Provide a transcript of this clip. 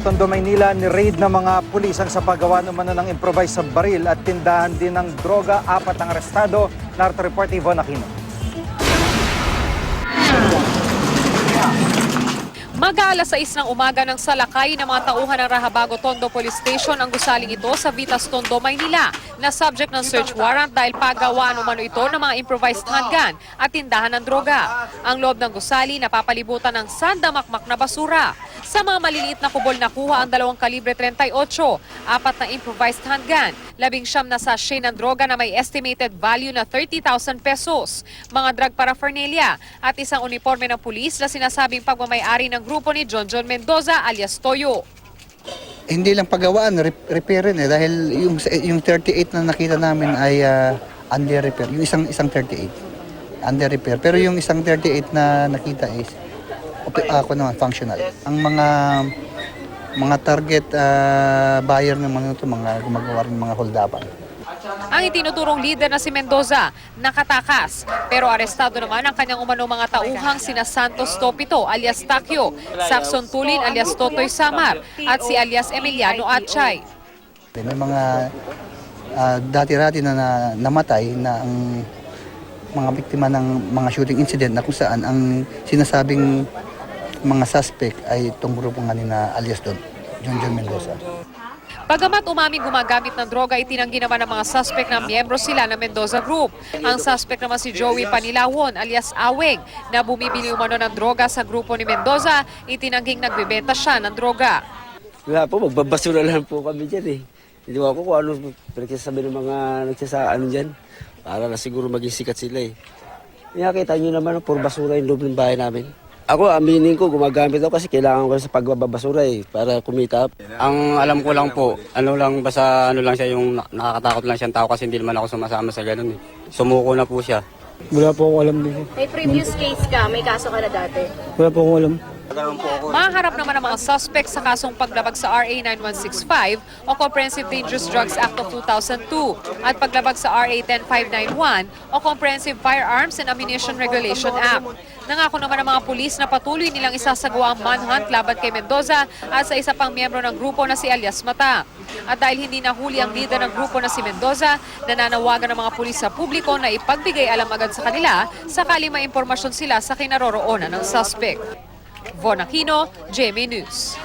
Tondo, Maynila, ni-raid ng mga pulisan sa paggawa naman ng improvised sa baril at tindahan din ng droga. 4 ang arestado. Narito report ni Von Aquino. Mag-aalas 6 ng umaga ng salakay ng mga tauhan ng Rahabago Tondo Police Station ang gusaling ito sa Vitas Tondo, Maynila na subject ng search warrant dahil paggawaan umano ito ng mga improvised handgun at tindahan ng droga. Ang loob ng gusali napapalibutan ng sandamakmak na basura. Sa mga maliliit na kubol nakuha ang 2 kalibre 38, 4 na improvised handgun, 19 na sachet ng droga na may estimated value na 30,000 pesos, mga drug paraphernalia at isang uniforme ng pulis na sinasabing pagmamayari ng grupo ni John Mendoza alias Toyo. Hindi lang paggawaan, repair rin dahil yung 38 na nakita namin ay under repair. Yung isang 38 under repair. Pero yung isang 38 na nakita is functional. Ang mga target buyer ng mga ito, mga gumagawa rin mga holdapan. Ang itinuturong leader na si Mendoza nakatakas pero arestado naman ang kanyang umano mga tauhang sina Santos Topito alias Takyo, Saxon Tulin alias Totoy Samar at si alias Emiliano Atchay. May mga dati-rati na namatay na ang mga biktima ng mga shooting incident na kung saan ang sinasabing mga suspect ay itong grupo nga ni na alias John Mendoza. Bagamat umaming gumagamit ng droga, itinanggi naman ng mga suspect na miyembro sila ng Mendoza Group. Ang suspect naman si Joey Panilawon alias Aweng na bumibili umano ng droga sa grupo ni Mendoza, itinangging nagbebenta siya ng droga. Wala po, magbabasura lang po kami dyan eh. Hindi ko kung ano pinagsasabi ng mga nagsasaan dyan para na siguro maging sikat sila eh. Nakita nyo naman, puro basura yung loob ng bahay namin. Ako, aminin ko, gumagamit ako kasi kailangan ko sa pagbabasura eh, para kumita. Ang alam ko lang po, basta lang siya yung nakakatakot lang siyang tao kasi hindi naman ako sumasama sa ganun eh. Sumuko na po siya. Wala po akong alam dito. May previous case ka, may kaso ka na dati? Wala po akong alam. Maharap naman ang mga suspect sa kasong paglabag sa RA 9165 o Comprehensive Dangerous Drugs Act of 2002 at paglabag sa RA 10591 o Comprehensive Firearms and Ammunition Regulation Act. Nangako naman ang mga pulis na patuloy nilang isasagawa ang manhunt laban kay Mendoza at sa isa pang miyembro ng grupo na si alias Mata. At dahil hindi nahuli ang leader ng grupo na si Mendoza, nananawagan ng mga pulis sa publiko na ipagbigay alam agad sa kanila sakali may impormasyon sila sa kinaroroonan ng suspect. Von Aquino, GMA News.